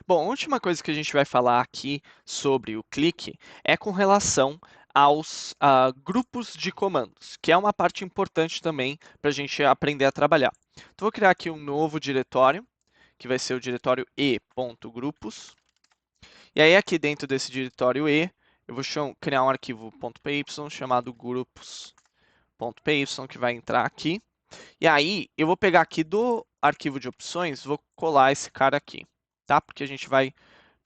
Bom, a última coisa que a gente vai falar aqui sobre o clique é com relação aos grupos de comandos, que é uma parte importante também para a gente aprender a trabalhar. Então, vou criar aqui um novo diretório, que vai ser o diretório e.grupos. E aí, aqui dentro desse diretório e, eu vou criar um arquivo .py chamado grupos.py, que vai entrar aqui. E aí, eu vou pegar aqui do arquivo de opções, vou colar esse cara aqui, tá? Porque a gente vai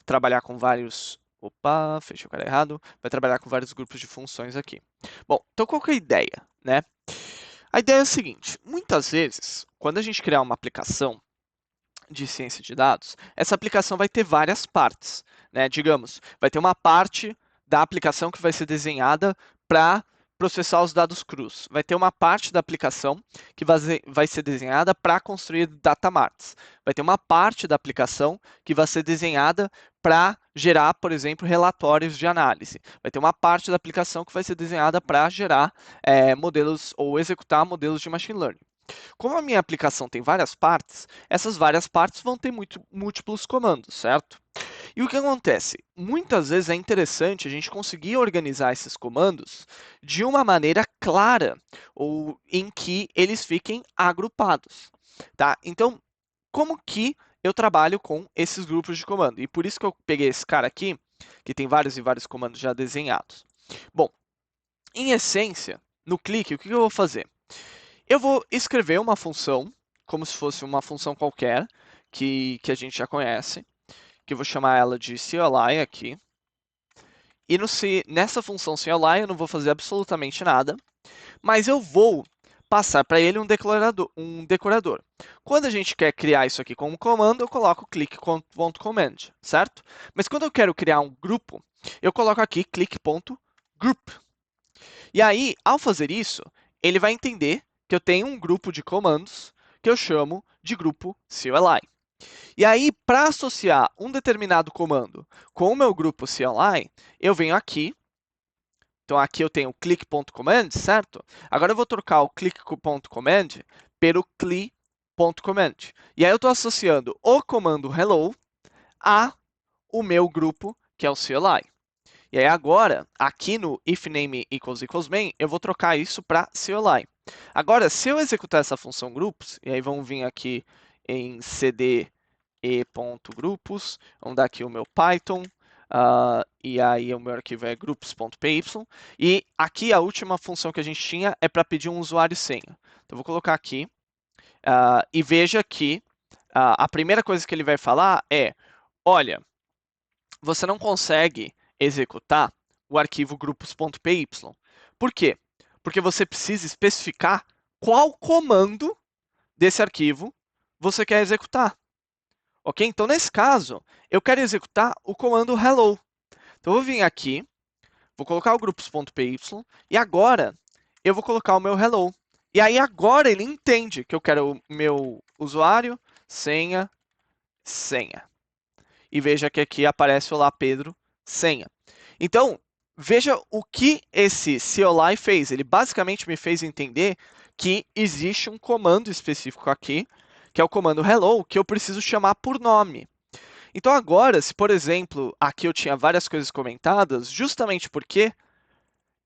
trabalhar com vários. Opa, fechei o cara errado. Vai trabalhar com vários grupos de funções aqui. Bom, então qual que é a ideia, né? A ideia é a seguinte: muitas vezes, quando a gente criar uma aplicação de ciência de dados, essa aplicação vai ter várias partes, né? Digamos, vai ter uma parte da aplicação que vai ser desenhada para processar os dados crus. Vai ter uma parte da aplicação que vai ser desenhada para construir data marts. Vai ter uma parte da aplicação que vai ser desenhada para gerar, por exemplo, relatórios de análise. Vai ter uma parte da aplicação que vai ser desenhada para gerar modelos ou executar modelos de machine learning. Como a minha aplicação tem várias partes, essas várias partes vão ter múltiplos comandos, certo? E o que acontece? Muitas vezes é interessante a gente conseguir organizar esses comandos de uma maneira clara, ou em que eles fiquem agrupados, tá? Então, como que eu trabalho com esses grupos de comando? E por isso que eu peguei esse cara aqui, que tem vários e vários comandos já desenhados. Bom, em essência, no clique, o que eu vou fazer? Eu vou escrever uma função, como se fosse uma função qualquer, que a gente já conhece, que eu vou chamar ela de CLI aqui. E nessa função CLI eu não vou fazer absolutamente nada, mas eu vou passar para ele um decorador. Quando a gente quer criar isso aqui como comando, eu coloco click.command, certo? Mas quando eu quero criar um grupo, eu coloco aqui click.group. E aí, ao fazer isso, ele vai entender que eu tenho um grupo de comandos que eu chamo de grupo CLI. E aí, para associar um determinado comando com o meu grupo CLI, eu venho aqui. Então, aqui eu tenho o click.command, certo? Agora eu vou trocar o click.command pelo cli.command. E aí eu estou associando o comando hello a o meu grupo, que é o CLI. E aí agora, aqui no if name equals main, eu vou trocar isso para CLI. Agora, se eu executar essa função groups, e aí vamos vir aqui em cd e.grupos, vamos dar aqui o meu Python, e aí o meu arquivo é groups.py, e aqui a última função que a gente tinha é para pedir um usuário e senha. Então, eu vou colocar aqui, e veja que a primeira coisa que ele vai falar é, olha, você não consegue executar o arquivo grupos.py. Por quê? Porque você precisa especificar qual comando desse arquivo você quer executar. Ok? Então, nesse caso, eu quero executar o comando hello. Então, eu vou vir aqui, vou colocar o grupos.py e agora eu vou colocar o meu hello. E aí, agora ele entende que eu quero o meu usuário, senha, senha. E veja que aqui aparece Olá Pedro, senha. Então, veja o que esse CLI fez. Ele basicamente me fez entender que existe um comando específico aqui, que é o comando hello, que eu preciso chamar por nome. Então agora, se por exemplo, aqui eu tinha várias coisas comentadas, justamente porque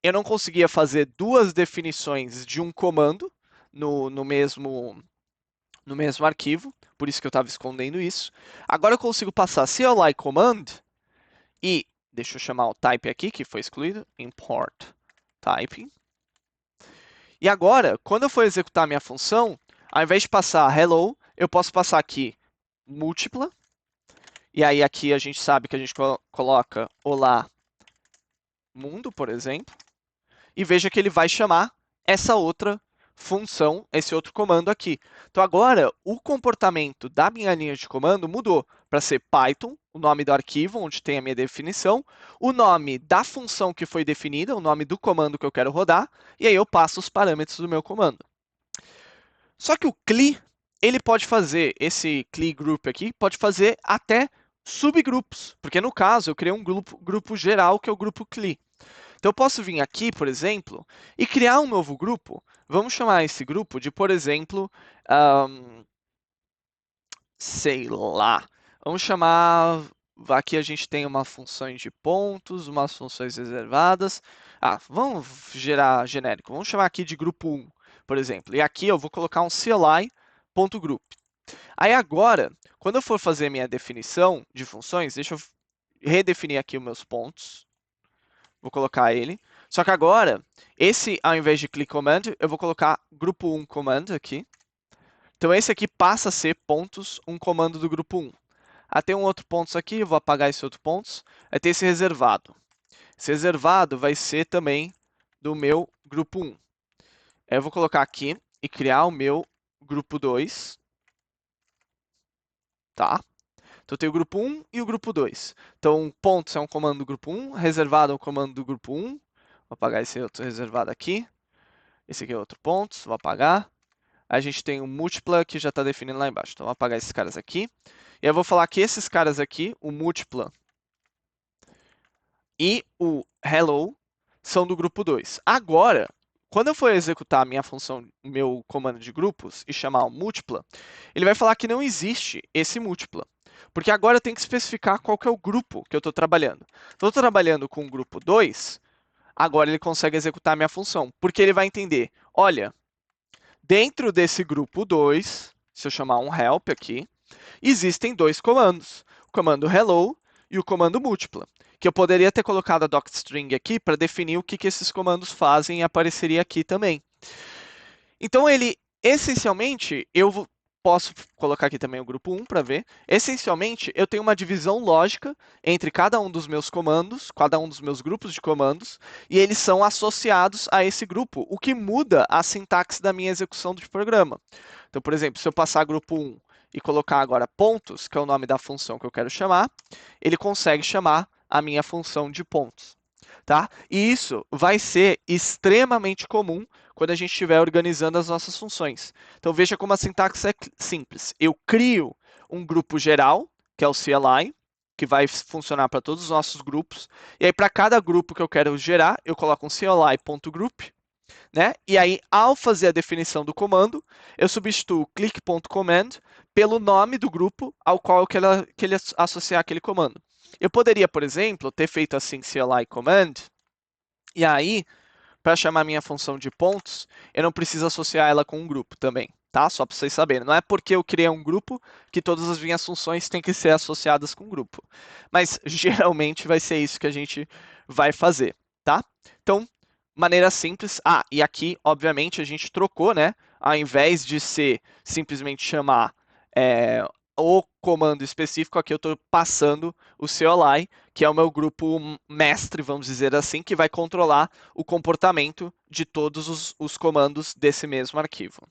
eu não conseguia fazer duas definições de um comando no mesmo arquivo, por isso que eu estava escondendo isso. Agora eu consigo passar CLI command e, deixa eu chamar o type aqui, que foi excluído, import typing. E agora, quando eu for executar a minha função, ao invés de passar hello, eu posso passar aqui múltipla. E aí aqui a gente sabe que a gente coloca olá mundo, por exemplo. E veja que ele vai chamar essa outra função, esse outro comando aqui. Então agora o comportamento da minha linha de comando mudou para ser Python, o nome do arquivo onde tem a minha definição, o nome da função que foi definida, o nome do comando que eu quero rodar, e aí eu passo os parâmetros do meu comando. Só que o CLI, ele pode fazer, esse CLI group aqui, pode fazer até subgrupos, porque no caso eu criei um grupo geral que é o grupo CLI. Então, eu posso vir aqui, por exemplo, e criar um novo grupo. Vamos chamar esse grupo de, por exemplo, sei lá, Vamos chamar, aqui a gente tem uma função de pontos, umas funções reservadas. Vamos gerar genérico, vamos chamar aqui de grupo 1, por exemplo. E aqui eu vou colocar um CLI.group. Aí agora, quando eu for fazer minha definição de funções, deixa eu redefinir aqui os meus pontos. Vou colocar ele. Só que agora, esse, ao invés de click command, eu vou colocar grupo 1 command aqui. Então esse aqui passa a ser pontos, um comando do grupo 1. Tem um outro pontos aqui, eu vou apagar esse outro pontos. Vai ter esse reservado. Esse reservado vai ser também do meu grupo 1. Eu vou colocar aqui e criar o meu grupo 2. Tá? Então eu tenho o grupo 1 e o grupo 2. Então pontos é um comando do grupo 1, reservado é um comando do grupo 1. Vou apagar esse outro reservado aqui. Esse aqui é outro pontos, vou apagar. A gente tem o múltipla que já está definido lá embaixo. Então vou apagar esses caras aqui. E eu vou falar que esses caras aqui, o múltipla e o hello, são do grupo 2. Agora, quando eu for executar a minha função, o meu comando de grupos e chamar o múltipla, ele vai falar que não existe esse múltipla. Porque agora eu tenho que especificar qual que é o grupo que eu estou trabalhando. Estou trabalhando com o grupo 2, agora ele consegue executar a minha função. Porque ele vai entender, olha, dentro desse grupo 2, se eu chamar um help aqui, existem dois comandos, o comando hello e o comando múltipla, que eu poderia ter colocado a docstring aqui para definir o que esses comandos fazem e apareceria aqui também. Então ele, essencialmente, eu posso colocar aqui também o grupo 1 para ver. Essencialmente, eu tenho uma divisão lógica entre cada um dos meus comandos, cada um dos meus grupos de comandos, e eles são associados a esse grupo, o que muda a sintaxe da minha execução do programa. Então, por exemplo, se eu passar grupo 1 e colocar agora pontos, que é o nome da função que eu quero chamar, ele consegue chamar a minha função de pontos. Tá? E isso vai ser extremamente comum quando a gente estiver organizando as nossas funções. Então veja como a sintaxe é simples. Eu crio um grupo geral, que é o CLI, que vai funcionar para todos os nossos grupos. E aí para cada grupo que eu quero gerar, eu coloco um CLI.group, né? E aí, ao fazer a definição do comando, eu substituo click.command pelo nome do grupo ao qual eu quero que ele associar aquele comando. Eu poderia, por exemplo, ter feito assim CLI command, e aí, para chamar minha função de pontos, eu não preciso associar ela com um grupo também, tá? Só para vocês saberem. Não é porque eu criei um grupo que todas as minhas funções têm que ser associadas com um grupo. Mas geralmente vai ser isso que a gente vai fazer, tá? Então, maneira simples. E aqui, obviamente, a gente trocou, né? Ao invés de ser simplesmente chamar o comando específico, aqui eu estou passando o CLI, que é o meu grupo mestre, vamos dizer assim, que vai controlar o comportamento de todos os comandos desse mesmo arquivo.